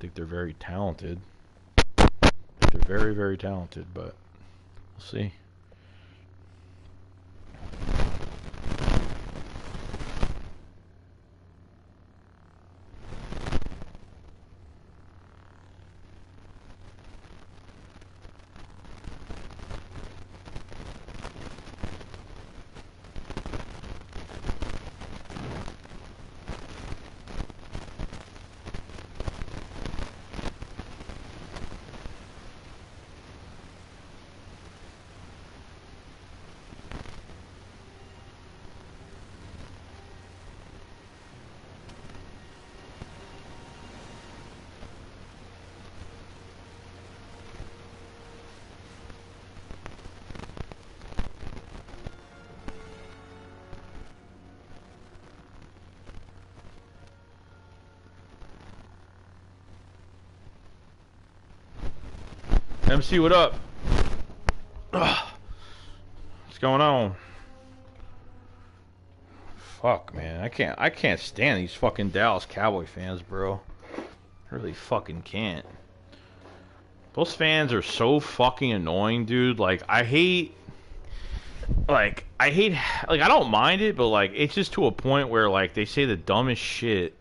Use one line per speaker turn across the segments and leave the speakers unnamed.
think they're very talented. They're very, very talented, but we'll see. MC, what up? Ugh. What's going on? Fuck, man. I can't stand these fucking Dallas Cowboy fans, bro. I really fucking can't. Those fans are so fucking annoying, dude. Like, I don't mind it, but like, it's just to a point where like they say the dumbest shit.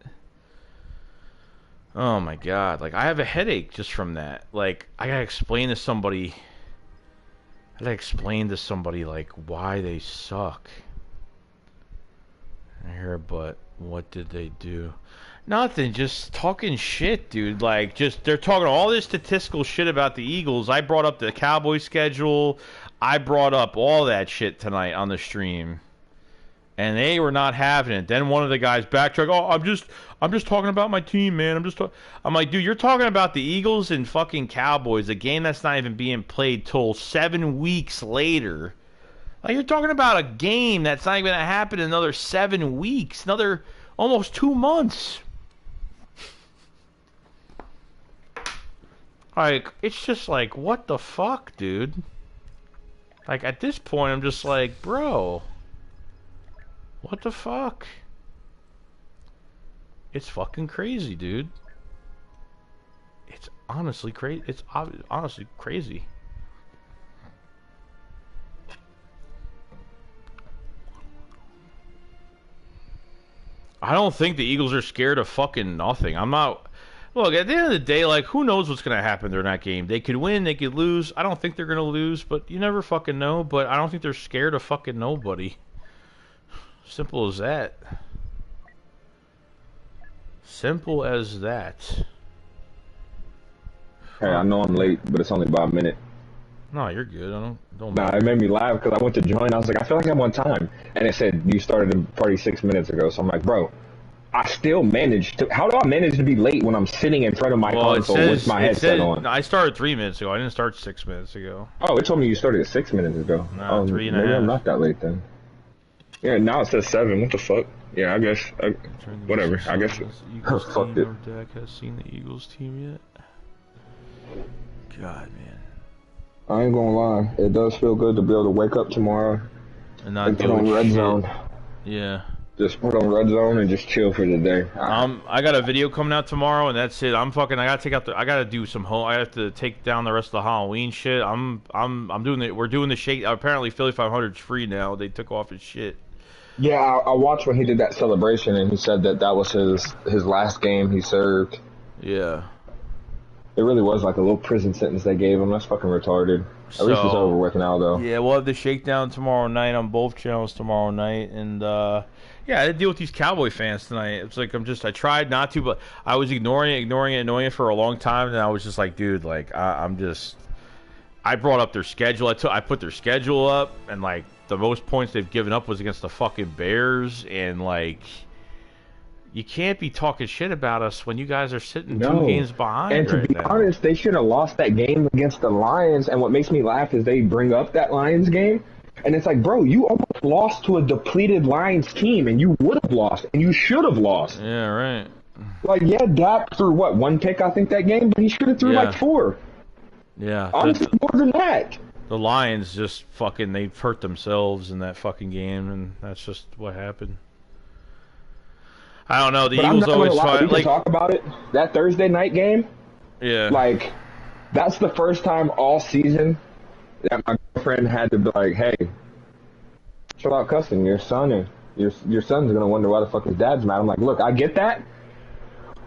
Oh my god, like I have a headache just from that. Like I gotta explain to somebody like why they suck. Here, but what did they do? Nothing, just talking shit, dude. Like they're talking all this statistical shit about the Eagles. I brought up the Cowboys schedule. I brought up all that shit tonight on the stream. And they were not having it. Then one of the guys backtracked. Oh, I'm just talking about my team, man. I'm like, dude, you're talking about the Eagles and fucking Cowboys, a game that's not even being played till 7 weeks later. Like, you're talking about a game that's not even going to happen in another 7 weeks, another almost 2 months. Like, it's just like, what the fuck, dude? Like, at this point, I'm just like, bro. What the fuck? It's fucking crazy, dude. It's honestly crazy. It's honestly crazy. I don't think the Eagles are scared of fucking nothing. I'm not... Look, at the end of the day, like, who knows what's going to happen during that game? They could win, they could lose. I don't think they're going to lose, but you never fucking know. But I don't think they're scared of fucking nobody. Simple as that. Simple as that.
Hey, I know I'm late, but it's only about a minute.
No, you're good. Don't
Nah, it made me laugh because I went to join. I was like, I feel like I'm on time. And it said, you started the party 6 minutes ago. So I'm like, bro, I still managed to... How do I manage to be late when I'm sitting in front of my console with my headset on?
I started 3 minutes ago. I didn't start 6 minutes ago.
Oh, it told me you started 6 minutes ago.
Nah, 3.5.
Maybe I'm not that late then. Yeah, now it says 7. What the fuck? Yeah, I guess. Whatever. I guess. Fuck it.
Dak has seen the Eagles team yet? God, man.
I ain't gonna lie. It does feel good to be able to wake up tomorrow
and not
put on Red Zone.
Yeah.
Just put on Red Zone and just chill for the day.
I got a video coming out tomorrow, and that's it. I gotta do some I have to take down the rest of the Halloween shit. We're doing the shake. Apparently, Philly 500's free now. They took off his shit.
Yeah, I watched when he did that celebration, and he said that was his last game he served.
Yeah.
It really was like a little prison sentence they gave him. That's fucking retarded. At least it's over with now, though.
Yeah, we'll have the shakedown tomorrow night on both channels tomorrow night, and yeah, I had to deal with these Cowboy fans tonight. It's like I tried not to, but I was ignoring it, annoying it for a long time, and I was just like, dude, like I brought up their schedule. I put their schedule up, and like the most points they've given up was against the fucking Bears, and like. You can't be talking shit about us when you guys are sitting 2 games behind.
And to be honest, they should have lost that game against the Lions. And what makes me laugh is they bring up that Lions game. And it's like, bro, you almost lost to a depleted Lions team. And you would have lost. And you should have lost.
Yeah, right.
Like, yeah, Dak threw, 1 pick, I think, that game? But he should have threw, 4.
Yeah.
Honestly, more than that.
The Lions just they've hurt themselves in that fucking game. And that's just what happened. I don't know. The
But I'm
Eagles
not gonna
always
lie, we
fight.
can
Like,
talk about it. That Thursday night game,
yeah.
like, that's the first time all season that my girlfriend had to be like, "Hey, chill out cussing. Your son's gonna wonder why the fuck his dad's mad." I'm like, "Look, I get that,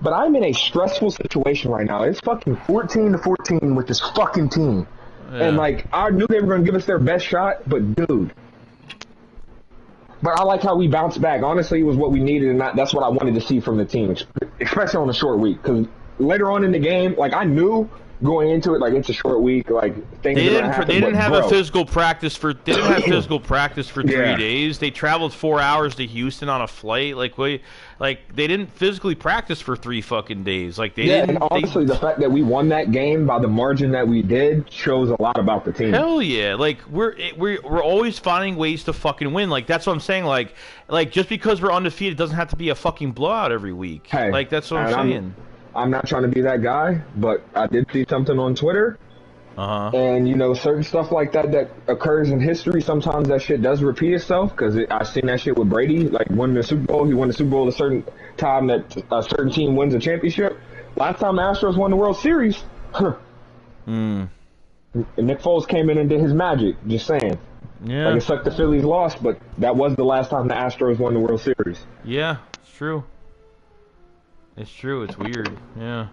but I'm in a stressful situation right now. It's fucking 14-14 with this fucking team, and
Yeah.
like, I knew they were gonna give us their best shot, but dude." But I like how we bounced back. Honestly, it was what we needed, and that's what I wanted to see from the team, especially on a short week. Because later on in the game, like, I knew going into it, like, it's a short week, like, things are gonna happen.
They didn't
but,
have
bro,
a physical practice for. They didn't have physical practice for 3
Yeah.
days. They traveled 4 hours to Houston on a flight. They didn't physically practice for 3 fucking days. Like they
Yeah,
didn't.
and honestly, the fact that we won that game by the margin that we did shows a lot about the team.
Hell yeah! Like we're always finding ways to fucking win. Like that's what I'm saying. Like just because we're undefeated doesn't have to be a fucking blowout every week.
Hey,
like that's what I'm
and
saying.
I'm not trying to be that guy, but I did see something on Twitter,
Uh huh.
and you know, certain stuff like that occurs in history. Sometimes that shit does repeat itself, because I've seen that shit with Brady, like winning the Super Bowl. He won the Super Bowl a certain time that a certain team wins a championship. Last time the Astros won the World Series,
Mm.
Nick Foles came in and did his magic. Just saying.
Yeah.
Like, it sucked the Phillies lost, but that was the last time the Astros won the World Series.
Yeah. It's true. It's true. It's weird. Yeah.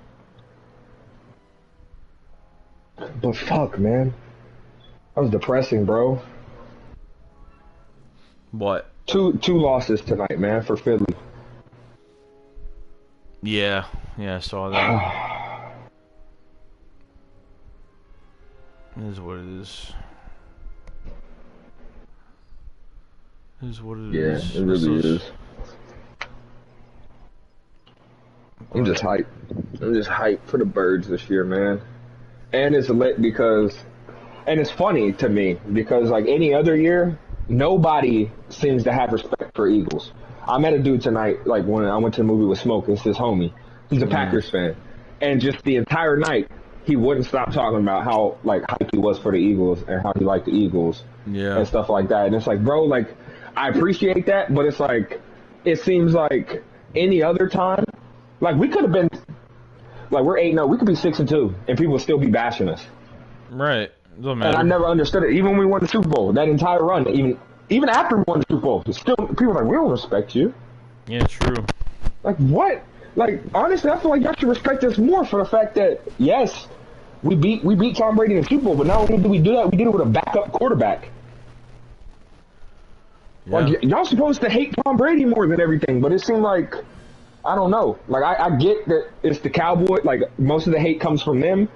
But fuck, man. That was depressing, bro.
What?
Two losses tonight, man, for Philly.
Yeah. Yeah. I saw that. It is what it is. It is what it is.
Yeah, it really is. I'm just hyped. I'm just hyped for the Birds this year, man. And it's lit because, and it's funny to me because, like, any other year, nobody seems to have respect for Eagles. I met a dude tonight, like, when I went to the movie with Smoke. It's his homie. He's a Packers fan. And just the entire night, he wouldn't stop talking about how, like, hyped he was for the Eagles and how he liked the Eagles and stuff like that. And it's like, bro, like, I appreciate that, but it's like, it seems like any other time, like, we could have been, like, we're 8-0, we could be 6-2, and people would still be bashing us.
Right. Doesn't
And
matter.
I never understood it. Even when we won the Super Bowl, that entire run, even after we won the Super Bowl, still people were like, we don't respect you.
Yeah. True.
Like, what? Like, honestly, I feel like y'all should respect us more for the fact that, yes, we beat Tom Brady in the Super Bowl, but not only did we do that, we did it with a backup quarterback.
Yeah.
Like, y'all supposed to hate Tom Brady more than everything, but it seemed like, I don't know. Like, I get that it's the Cowboy, like, most of the hate comes from them,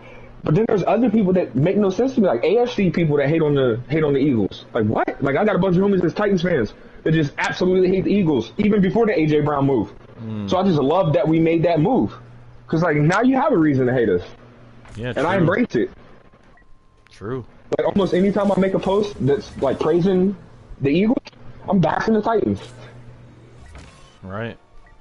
but then there's other people that make no sense to me, like AFC people that hate on the Eagles. Like, what? Like, I got a bunch of homies that's Titans fans that just absolutely hate the Eagles, even before the AJ Brown move. So I just love that we made that move. Because, like, now you have a reason to hate us.
Yeah.
And
True.
I embrace it.
True.
Like, almost anytime I make a post that's, like, praising the Eagles, I'm bashing the Titans.
Right.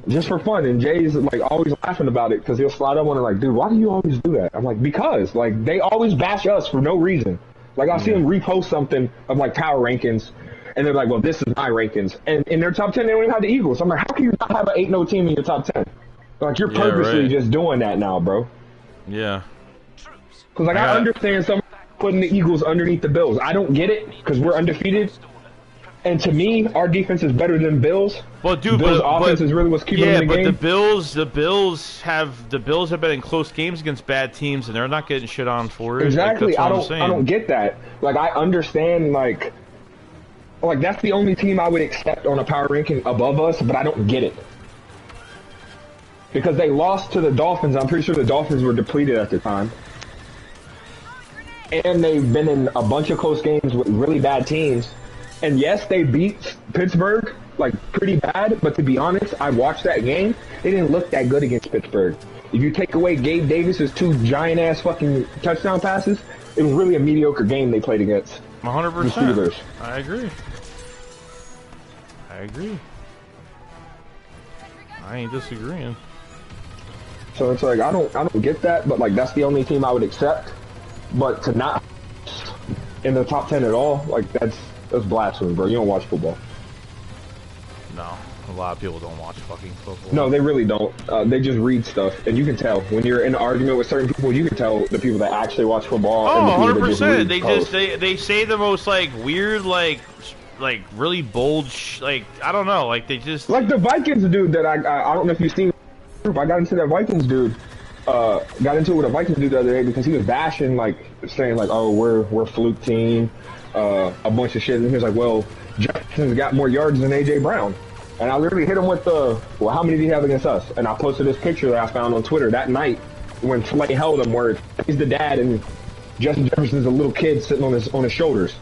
Just for fun. And Jay's, like, always laughing about it because he'll slide up on it like, dude, why do you always do that? I'm like, because. Like, they always bash us for no reason. Like, I'll see them repost something of, like, power rankings, and they're like, well, this is my rankings. And in their top 10, they don't even have the Eagles. I'm like, how can you not have an 8-0 team in your top 10? Like, you're purposely
right.
just doing that now, bro.
Yeah.
Because, like, I understand some putting the Eagles underneath the Bills. I don't get it because we're undefeated. And to me, our defense is better than Bills.
Well, dude,
Bills' offense is really what's keeping them in the game.
the Bills have been in close games against bad teams, and they're not getting shit on for it.
Exactly.
Like, that's what
I don't get that. Like, I understand, like that's the only team I would accept on a power ranking above us, but I don't get it. Because they lost to the Dolphins. I'm pretty sure the Dolphins were depleted at the time. And they've been in a bunch of close games with really bad teams. And yes, they beat Pittsburgh, like, pretty bad, but to be honest, I watched that game. They didn't look that good against Pittsburgh. If you take away Gabe Davis's 2 giant-ass fucking touchdown passes, it was really a mediocre game they played against
100%.
the Steelers.
I agree. I ain't disagreeing.
So it's like, I don't get that, but, like, that's the only team I would accept. But to not in the top 10 at all, like, that's blasphemy, bro. You don't watch football.
No. A lot of people don't watch fucking football.
No, they really don't. They just read stuff, and you can tell when you're in an argument with certain people. You can tell the people that actually watch football.
Oh,
and the people that just
100%.
read
They
posts.
they say the most like weird like really bold like I don't know, like they just
Like the Vikings dude that I don't know if you've seen. I got into that Vikings dude. Got into it with a Vikings dude the other day because he was bashing, like saying like, oh, we're fluke team, a bunch of shit, and he was like, well, Jefferson's got more yards than AJ Brown. And I literally hit him with well, how many did he have against us? And I posted this picture that I found on Twitter that night when Slay held him, where he's the dad and Justin Jefferson's a little kid sitting on his shoulders.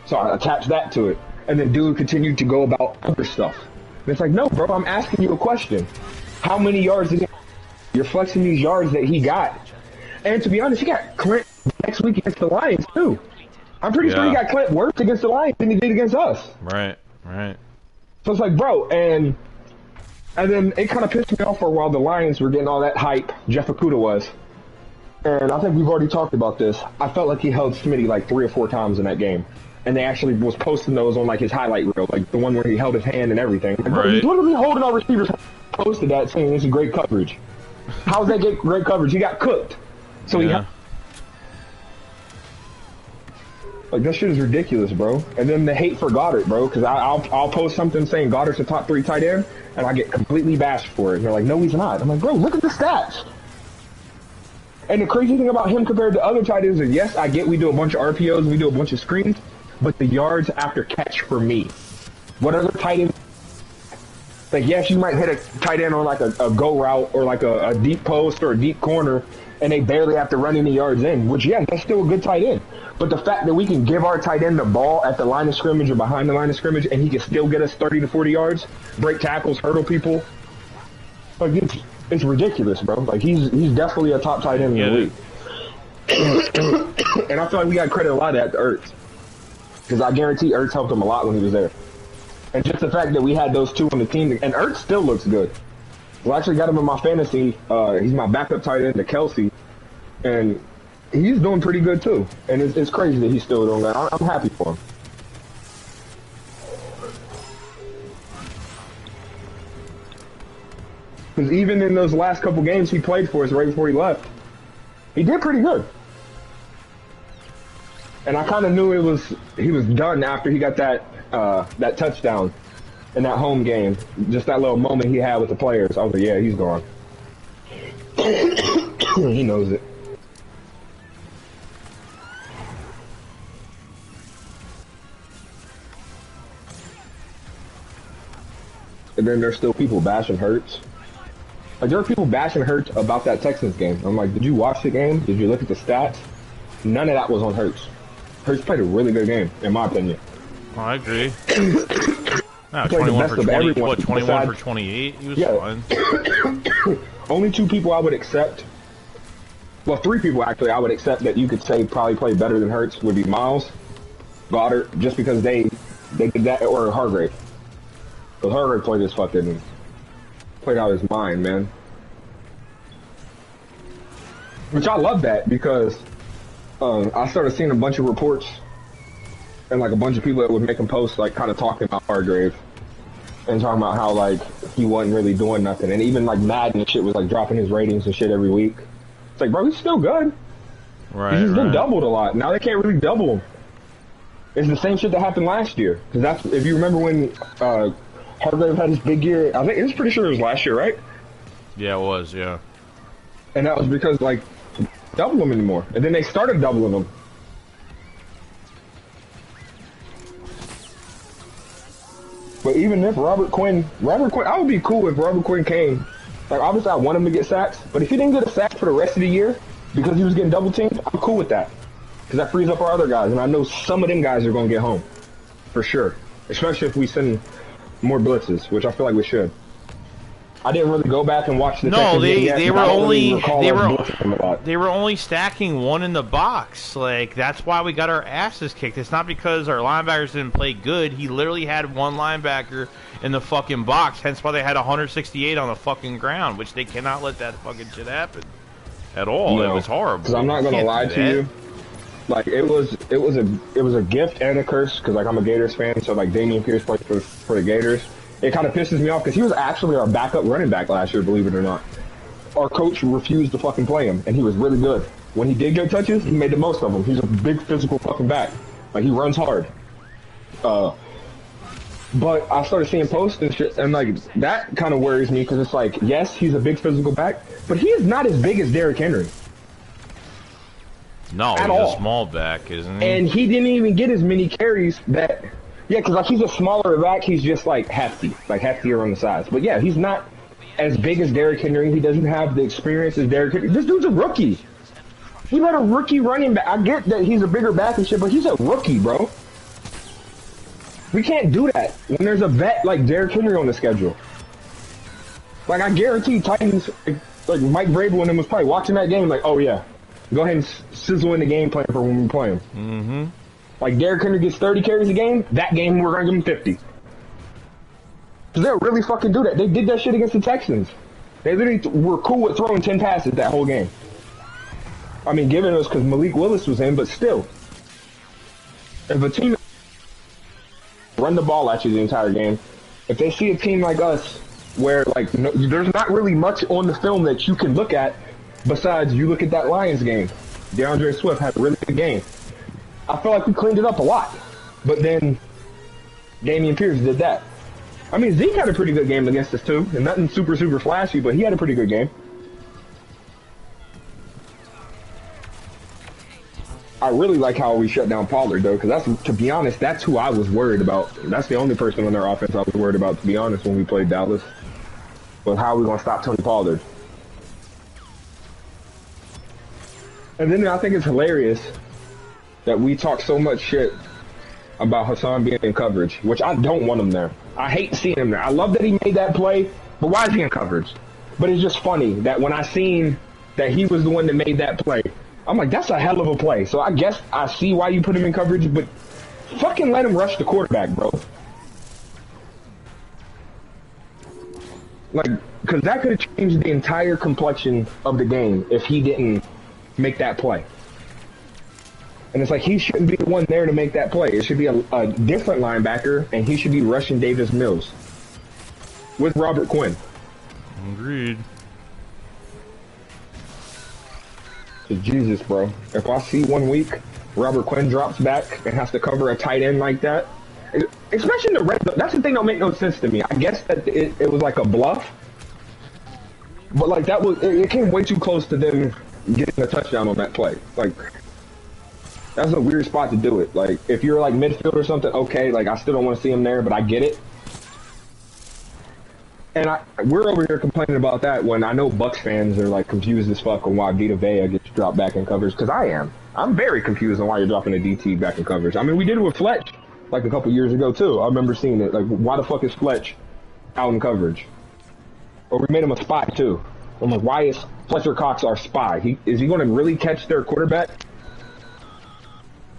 So I attached that to it, and then dude continued to go about other stuff. And it's like, no, bro, I'm asking you a question. How many yards did he? You're flexing these yards that he got, and to be honest, he got Clint next week against the Lions too. I'm pretty sure he got Clint worse against the Lions than he did against us.
Right.
So it's like, bro, and then it kind of pissed me off for a while. The Lions were getting all that hype. Jeff Okudah was, and I think we've already talked about this. I felt like he held Smitty like 3 or 4 times in that game, and they actually was posting those on like his highlight reel, like the one where he held his hand and everything. Like, bro, he's literally holding our receivers. Posted that saying this is great coverage. How's that get great coverage? He got cooked. So he like that shit is ridiculous, bro. And then the hate for Goddard, bro, because I'll post something saying Goddard's a top 3 tight end, and I get completely bashed for it. And they're like, no, he's not. I'm like, bro, look at the stats. And the crazy thing about him compared to other tight ends is, yes, I get we do a bunch of RPOs, we do a bunch of screens, but the yards after catch for me, what other tight end? Like, yes, you might hit a tight end on like a go route or like a deep post or a deep corner, and they barely have to run any yards in, which, yeah, that's still a good tight end. But the fact that we can give our tight end the ball at the line of scrimmage or behind the line of scrimmage, and he can still get us 30 to 40 yards, break tackles, hurdle people, like it's ridiculous, bro. Like he's definitely a top tight end in the league. And I feel like we got to credit a lot of that to Ertz, because I guarantee Ertz helped him a lot when he was there. And just the fact that we had those two on the team, and Ertz still looks good. I actually got him in my fantasy. He's my backup tight end to Kelsey, and he's doing pretty good too. And it's crazy that he's still doing that. I'm happy for him. Because even in those last couple games he played for us right before he left, he did pretty good. And I kind of knew he was done after he got that touchdown in that home game. Just that little moment he had with the players. I was like, yeah, he's gone. He knows it. And then there's still people bashing Hurts. Like, there are people bashing Hurts about that Texans game. I'm like, did you watch the game? Did you look at the stats? None of that was on Hurts. Hurts played a really good game, in my opinion.
Oh, I agree. No, 21 for 20, what, 21 for 28? He was fine.
Only 2 people I would accept, well, 3 people actually I would accept that you could say probably played better than Hurts would be Miles, Goddard, just because they did that, or Hargrave. Because Hargrave played out his mind, man. Which I love that, because I started seeing a bunch of reports and like a bunch of people that would make him post like kind of talking about Hargrave and talking about how like he wasn't really doing nothing, and even like Madden and shit was like dropping his ratings and shit every week. It's like, bro, he's still good.
Right.
He's been doubled a lot. Now they can't really double him. It's the same shit that happened last year. Because that's, if you remember when Hargrave had his big year, I think it was pretty sure it was last year, right?
Yeah, it was. Yeah.
And that was because like double him anymore, and then they started doubling him. But even if Robert Quinn, I would be cool if Robert Quinn came. Like, obviously I want him to get sacks, but if he didn't get a sack for the rest of the year because he was getting double teamed, I'm cool with that. Because that frees up our other guys, and I know some of them guys are going to get home. For sure. Especially if we send more blitzes, which I feel like we should. I didn't really go back and watch the
No, they were
only
only stacking one in the box. Like, that's why we got our asses kicked. It's not because our linebackers didn't play good. He literally had one linebacker in the fucking box. Hence why they had 168 on the fucking ground, which they cannot let that fucking shit happen at all. No, it was horrible.
Because I'm not gonna lie to you. Like, it was a gift and a curse, because like I'm a Gators fan, so like Damian Pierce played for the Gators. It kind of pisses me off because he was actually our backup running back last year, believe it or not. Our coach refused to fucking play him, and he was really good. When he did get touches, he made the most of them. He's a big physical fucking back. Like, he runs hard. But I started seeing posts and shit, and like, that kind of worries me because it's like, yes, he's a big physical back, but he is not as big as Derrick Henry.
No, he's a small back, isn't he?
And he didn't even get as many carries that... Yeah, because like, he's a smaller back, he's just like hefty. Like, heftier on the size. But yeah, he's not as big as Derrick Henry. He doesn't have the experience as Derrick Henry. This dude's a rookie. He let a rookie running back. I get that he's a bigger back and shit, but he's a rookie, bro. We can't do that when there's a vet like Derrick Henry on the schedule. Like, I guarantee Titans, like Mike Vrabel and him was probably watching that game like, oh yeah, go ahead and sizzle in the game plan for when we play him.
Mm-hmm.
Like, Derrick Henry gets 30 carries a game, that game we're going to give him 50. Because they'll really fucking do that. They did that shit against the Texans. They literally were cool with throwing 10 passes that whole game. I mean, given us because Malik Willis was in, but still. If a team run the ball at you the entire game, if they see a team like us where, like, no, there's not really much on the film that you can look at besides you look at that Lions game. DeAndre Swift had a really good game. I feel like we cleaned it up a lot. But then Dameon Pierce did that. I mean, Zeke had a pretty good game against us too, and nothing super flashy, but he had a pretty good game. I really like how we shut down Pollard though, because that's, to be honest, that's who I was worried about. That's the only person on their offense I was worried about, to be honest, when we played Dallas. Was how are we gonna stop Tony Pollard? And then I think it's hilarious that we talk so much shit about Hassan being in coverage, which I don't want him there. I hate seeing him there. I love that he made that play, but why is he in coverage? But it's just funny that when I seen that he was the one that made that play, I'm like, that's a hell of a play. So I guess I see why you put him in coverage, but fucking let him rush the quarterback, bro. Like, because that could have changed the entire complexion of the game if he didn't make that play. And it's like, he shouldn't be the one there to make that play. It should be a different linebacker, and he should be rushing Davis Mills with Robert Quinn.
Agreed.
Jesus, bro. If I see 1 week Robert Quinn drops back and has to cover a tight end like that, especially in the red zone, that's the thing that don't make no sense to me. I guess that it was like a bluff, but like that was, it came way too close to them getting a touchdown on that play. Like, that's a weird spot to do it. Like, if you're like midfield or something, okay, like I still don't want to see him there, but I get it. And we're over here complaining about that when I know Bucs fans are like confused as fuck on why Vita Vea gets dropped back in coverage, because I am. I'm very confused on why you're dropping a DT back in coverage. I mean, we did it with Fletch like a couple years ago too. I remember seeing it. Like, why the fuck is Fletch out in coverage? Or we made him a spy too. I'm like, why is Fletcher Cox our spy? Is he going to really catch their quarterback?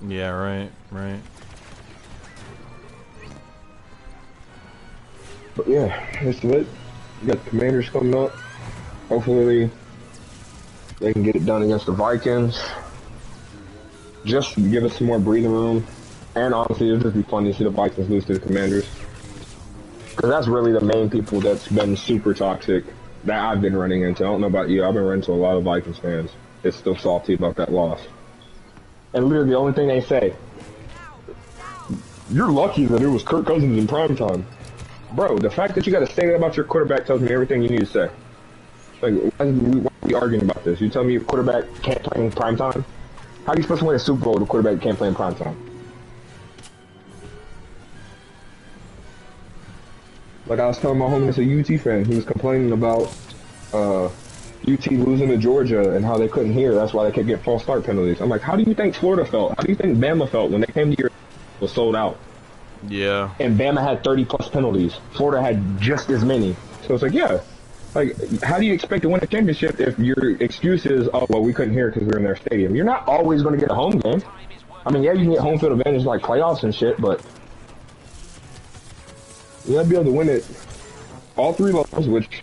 Yeah, right.
But yeah, that's it. You got the Commanders coming up. Hopefully they can get it done against the Vikings. Just to give us some more breathing room. And honestly, it'll just be fun to see the Vikings lose to the Commanders. Because that's really the main people that's been super toxic that I've been running into. I don't know about you. I've been running into a lot of Vikings fans. It's still salty about that loss. And literally the only thing they say, you're lucky that it was Kirk Cousins in primetime. Bro, the fact that you got to say that about your quarterback tells me everything you need to say. Like, why are we arguing about this? You tell me your quarterback can't play in primetime? How are you supposed to win a Super Bowl if the quarterback can't play in primetime? Like I was telling my homie that's a UT fan, he was complaining about UT losing to Georgia and how they couldn't hear. That's why they kept getting false start penalties. I'm like, how do you think Florida felt? How do you think Bama felt when they came to your was sold out?
Yeah.
And Bama had 30+ penalties. Florida had just as many. So it's like, yeah. Like, how do you expect to win a championship if your excuse is, oh, well, we couldn't hear because we were in their stadium? You're not always going to get a home game. I mean, yeah, you can get home field advantage like playoffs and shit, but you got to be able to win it all 3 levels, which,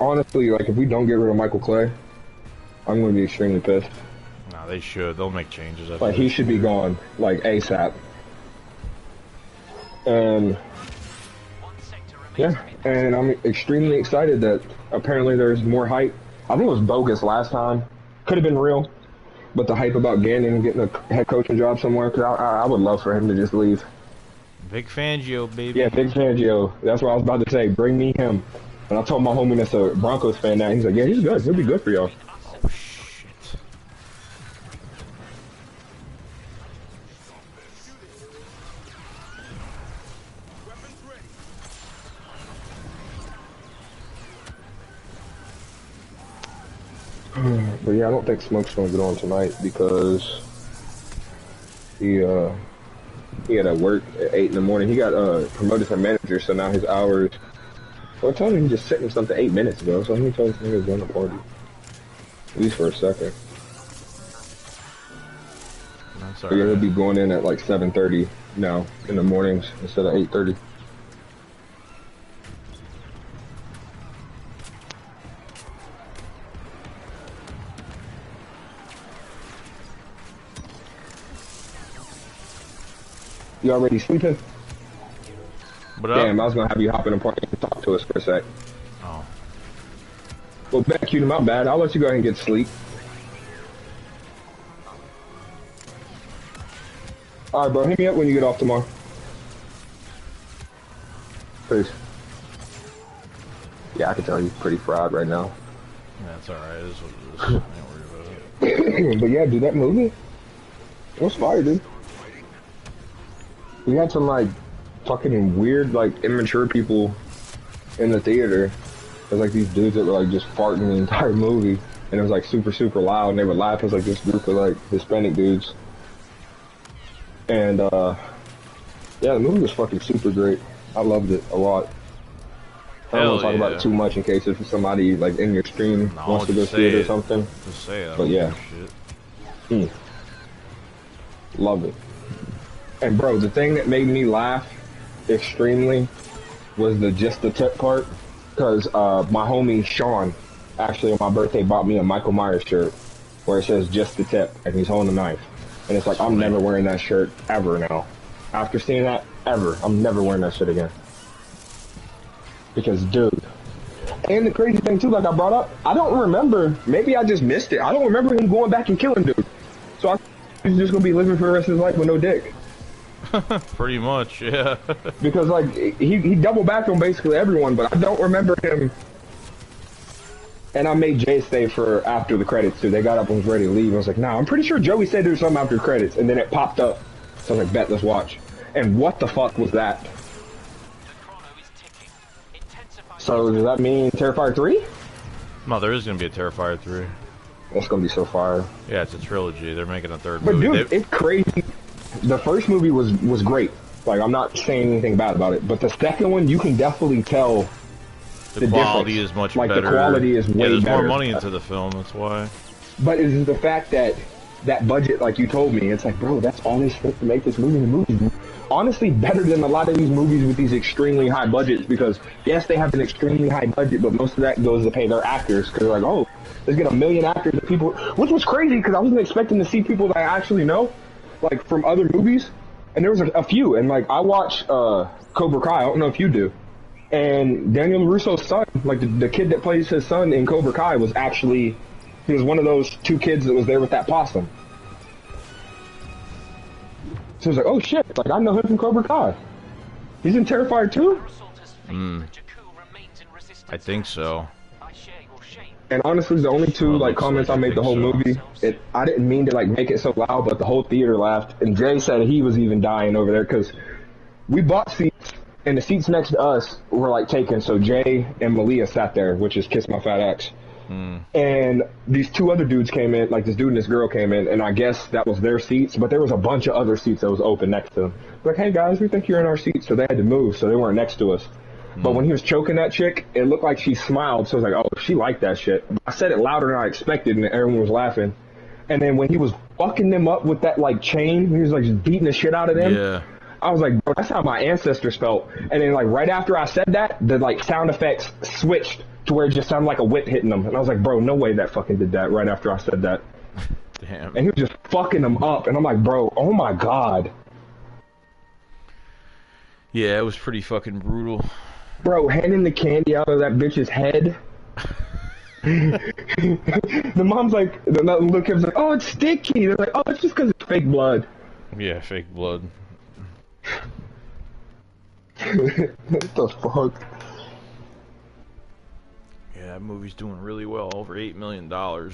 honestly, like, if we don't get rid of Michael Clay, I'm going to be extremely pissed.
Nah, they should. They'll make changes.
Like, he should be gone, like, ASAP. And Yeah, and I'm extremely excited that apparently there's more hype. I think it was bogus last time. Could have been real, but the hype about Gannon getting a head coaching job somewhere, because I would love for him to just leave.
Big Fangio,
Yeah,
baby.
Big Fangio. That's what I was about to say. Bring me him. And I told my homie that's a Broncos fan that. He's like, yeah, he's good. He'll be good for y'all.
Oh, shit.
But yeah, I don't think Smoke's gonna get on tonight because he had to work at 8 in the morning. He got promoted to manager, so now his hours. Well, I told him he just sent me something 8 minutes ago, so he told me he was going to party. At least for a second.
That's
So yeah, he'll be going in at like 7:30 now in the mornings instead of 8:30. You already sleeping?
What up?
Damn, I was gonna have you hop in the party and talk to us for a sec.
Oh.
Well, back you to my bad. I'll let you go ahead and get sleep. Alright, bro. Hit me up when you get off tomorrow. Peace. Yeah, I can tell you're pretty fried right now.
Yeah, that's alright. It is what it is. I ain't worried about it.
But yeah, dude, that movie, it was fire, dude. We had some, like, fucking weird, like, immature people in the theater. There's, like, these dudes that were, like, just farting the entire movie. And it was, like, super, super loud. And they would laugh as, like, this group of, like, Hispanic dudes. And, yeah, the movie was fucking super great. I loved it a lot. I don't want to talk about it too much in case if somebody, like, in your stream wants to go see it or something.
Just say it.
But yeah.
Shit.
Love it. And bro, the thing that made me laugh extremely was the just the tip part, because my homie Sean actually on my birthday bought me a Michael Myers shirt where it says just the tip and he's holding a knife, and it's like I'm never wearing that shirt ever now. After seeing that, I'm never wearing that shit again. Because dude, and the crazy thing too, like I brought up, I don't remember. Maybe I just missed it. I don't remember him going back and killing dude. So he's just gonna be living for the rest of his life with no dick.
Pretty much, yeah.
Because like he double backed on basically everyone, but I don't remember him. And I made Jay stay for after the credits too. They got up and was ready to leave. I was like, nah, I'm pretty sure Joey said there was something after the credits, and then it popped up. So I was like, bet, let's watch. And what the fuck was that? So does that mean Terrifier 3?
No, there is gonna be a Terrifier 3.
That's gonna be so fire.
Yeah, it's a trilogy. They're making a third
But
movie.
dude, it's crazy. The first movie was great. Like, I'm not saying anything bad about it, but the second one, you can definitely tell
the quality
difference.
is much
like,
better.
The quality is way better.
Yeah, there's more money into the film, that's why.
But it's the fact that that budget, like you told me, it's like, bro, that's all they spent to make this movie. The movie, honestly, better than a lot of these movies with these extremely high budgets, because, yes, they have an extremely high budget, but most of that goes to pay their actors, because they're like, oh, let's get 1 million actors and people, which was crazy, because I wasn't expecting to see people that I actually know, like, from other movies. And there was a few, and like I watch Cobra Kai. I don't know if you do. And Daniel LaRusso's son, like the kid that plays his son in Cobra Kai, was actually he was one of those 2 kids that was there with that possum. So I was like, oh shit! Like I know him from Cobra Kai. He's in Terrifier 2?
I think so.
And honestly, the only 2 like comments I made the whole movie, I didn't mean to like make it so loud, but the whole theater laughed. And Jay said he was even dying over there because we bought seats, and the seats next to us were like taken. So Jay and Malia sat there, which is Kiss My Fat Ex. And these 2 other dudes came in, like this dude and this girl came in, and I guess that was their seats, but there was a bunch of other seats that was open next to them. Like, hey guys, we think you're in our seats, so they had to move, so they weren't next to us. But when he was choking that chick, it looked like she smiled, so I was like, oh, she liked that shit. I said it louder than I expected, and everyone was laughing. And then when he was fucking them up with that, like, chain, he was, like, just beating the shit out of them.
Yeah.
I was like, bro, that's how my ancestors felt. And then, like, right after I said that, the, like, sound effects switched to where it just sounded like a whip hitting them. And I was like, bro, no way that fucking did that right after I said that.
Damn.
And he was just fucking them up. And I'm like, bro, oh my God.
Yeah, it was pretty fucking brutal.
Bro, handing the candy out of that bitch's head. The mom's like, the little kid's like, oh, it's sticky. They're like, oh, it's just because it's fake blood.
Yeah, fake blood.
What the fuck?
Yeah, that movie's doing really well. Over $8 million. Over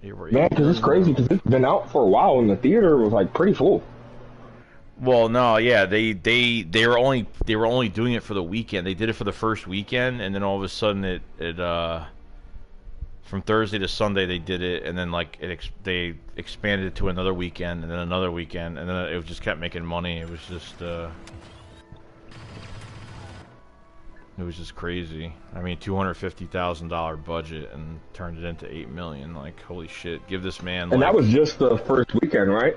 Man,
$8
because it's crazy
million.
because it's been out for a while and the theater was like pretty full.
Well, no, yeah, they were only doing it for the weekend. They did it for the first weekend, and then all of a sudden it from Thursday to Sunday they did it, and then like they expanded it to another weekend, and then another weekend, and then it just kept making money. It was just crazy. I mean, $250,000 budget and turned it into 8 million. Like, holy shit! Give this man
And that
like
was just the first weekend, right?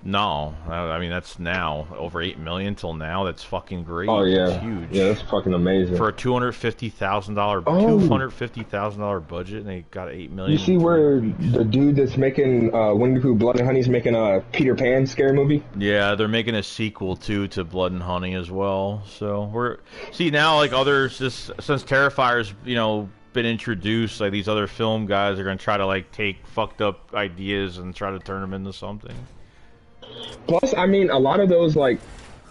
no. I mean, that's now over 8 million till now. That's fucking great.
Oh
That's
yeah,
huge.
yeah, that's fucking amazing.
For a $250,000
Oh,
budget, and they got 8
you
million in
see
three
where
weeks.
the dude that's making Winnie the Pooh Blood and Honey's making a Peter Pan scary movie?
Yeah, they're making a sequel too to Blood and Honey as well. So we're see now like others just since Terrifier's been introduced, like these other film guys are gonna try to like take fucked up ideas and try to turn them into something.
Plus, I mean, a lot of those like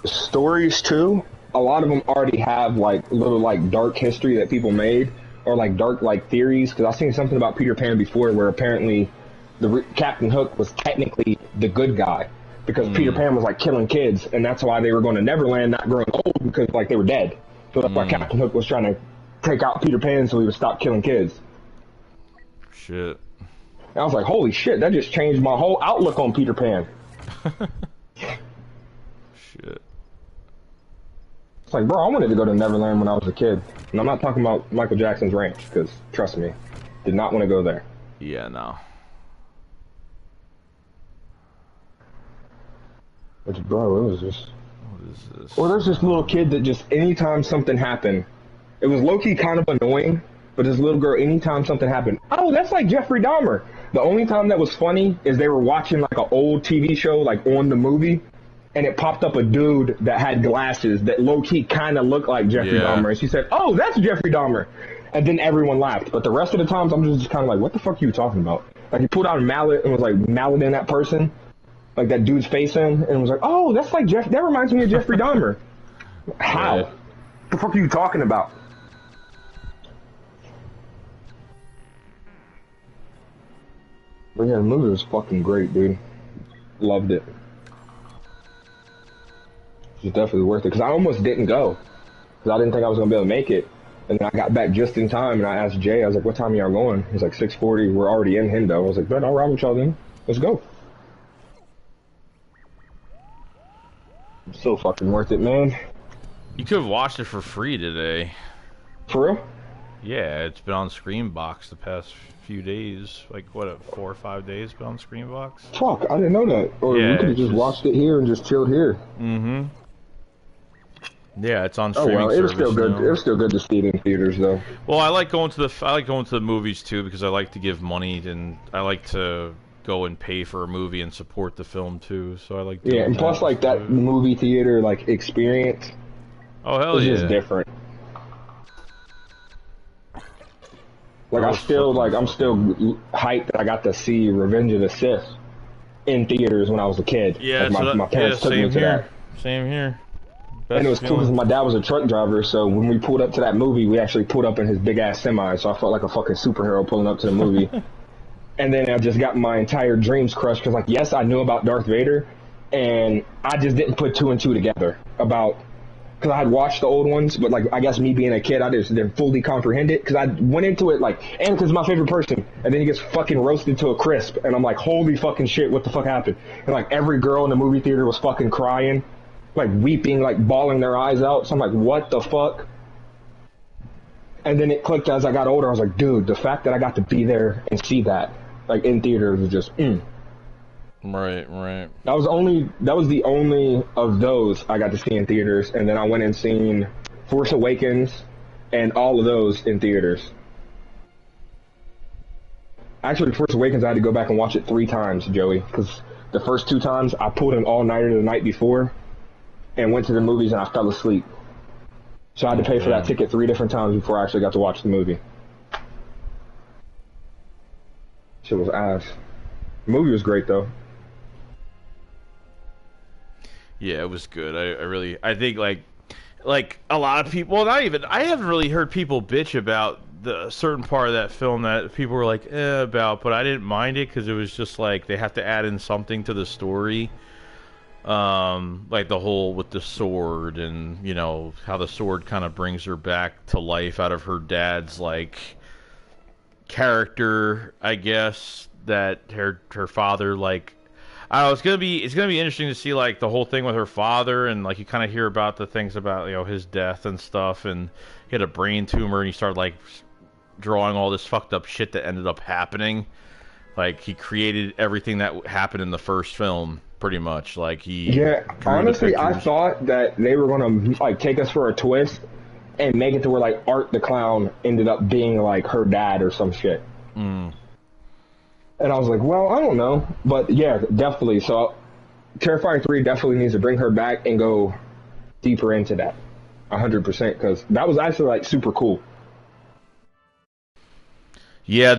stories too. A lot of them already have like little like dark history that people made, or like dark like theories. Because I've seen something about Peter Pan before, where apparently Captain Hook was technically the good guy because Peter Pan was like killing kids, and that's why they were going to Neverland, not growing old because like they were dead. So that's why Captain Hook was trying to take out Peter Pan so he would stop killing kids.
Shit.
And I was like, holy shit, that just changed my whole outlook on Peter Pan.
Shit.
It's like, bro, I wanted to go to Neverland when I was a kid. And I'm not talking about Michael Jackson's ranch, because, trust me, did not want to go there.
Yeah, no.
Which, bro, it was just...
What is this?
Or there's this little kid that just, anytime something happened, it was low-key kind of annoying, but this little girl, anytime something happened, oh, that's like Jeffrey Dahmer. The only time that was funny is they were watching like an old TV show, like on the movie, and it popped up a dude that had glasses that low-key kind of looked like Jeffrey Dahmer. And she said, oh, that's Jeffrey Dahmer. And then everyone laughed. But the rest of the times, I'm just kind of like, what the fuck are you talking about? Like, he pulled out a mallet and was like malleting that person, like that dude's face in, and was like, oh, that's like Jeff. That reminds me of Jeffrey Dahmer. How?
Yeah.
What the fuck are you talking about? But yeah, the movie was fucking great, dude. Loved it. It was definitely worth it, because I almost didn't go, because I didn't think I was going to be able to make it. And then I got back just in time, and I asked Jay, I was like, what time are y'all going? He's like, 6:40, we're already in Hendo. I was like, bet I'll ride with y'all then. Let's go. So fucking worth it, man.
You could have watched it for free today.
For real?
Yeah, it's been on Screenbox the past few days. Like, what, 4 or 5 days been on Screenbox?
Fuck, I didn't know that. Or
Yeah,
we could have just watched it here and just chilled here.
Mm-hmm. Yeah, it's on
Oh
streaming
well, it was
service
still good.
now.
It was still good to see it in theaters, though.
Well, I like going to the movies too because I like to give money and I like to go and pay for a movie and support the film too. So I like
Yeah,
doing
and plus like that movie theater like experience
Oh hell
is
yeah!
just different. Like
That
I
was
still
fucking
I'm still hyped that I got to see Revenge of the Sith in theaters when I was a kid.
Yeah,
Like, my parents took me to that.
Same here.
And it was cool because my dad was a truck driver, so when we pulled up to that movie, we actually pulled up in his big ass semi, so I felt like a fucking superhero pulling up to the movie. And then I just got my entire dreams crushed because, like, yes, I knew about Darth Vader, and I just didn't put two and two together about because I had watched the old ones, but like I guess me being a kid, I just didn't fully comprehend it because I went into it like Anakin's my favorite person, and then he gets fucking roasted to a crisp, and I'm like, holy fucking shit, what the fuck happened? And like every girl in the movie theater was fucking crying, like weeping, like bawling their eyes out. So I'm like, what the fuck? And then it clicked as I got older. I was like, dude, the fact that I got to be there and see that, like in theaters, was just.
Right.
That was the only of those I got to see in theaters, and then I went and seen Force Awakens and all of those in theaters. Actually, Force Awakens I had to go back and watch it 3 times, Joey, because the first 2 times I pulled an all-nighter the night before and went to the movies and I fell asleep. So I had to
Oh
pay for that
damn.
ticket 3 different times before I actually got to watch the movie. Shit was ass. The movie was great though.
Yeah, it was good. I really I think like a lot of people, not even I haven't really heard people bitch about the certain part of that film that people were like about, but I didn't mind it because it was just like they have to add in something to the story. Like the whole with the sword and how the sword kind of brings her back to life out of her dad's like character, I guess, that her father like I don't know, it's gonna be interesting to see like the whole thing with her father, and like you kind of hear about the things about his death and stuff, and he had a brain tumor and he started like drawing all this fucked up shit that ended up happening. Like he created everything that happened in the first film, pretty much. Like he
Yeah,
drew the
honestly, I
pictures.
thought that they were gonna like take us for a twist and make it to where like Art the clown ended up being like her dad or some shit.
Mm.
And I was like, well, I don't know, but yeah, definitely. So Terrifier 3 definitely needs to bring her back and go deeper into that, 100%, because that was actually like super cool.
Yeah,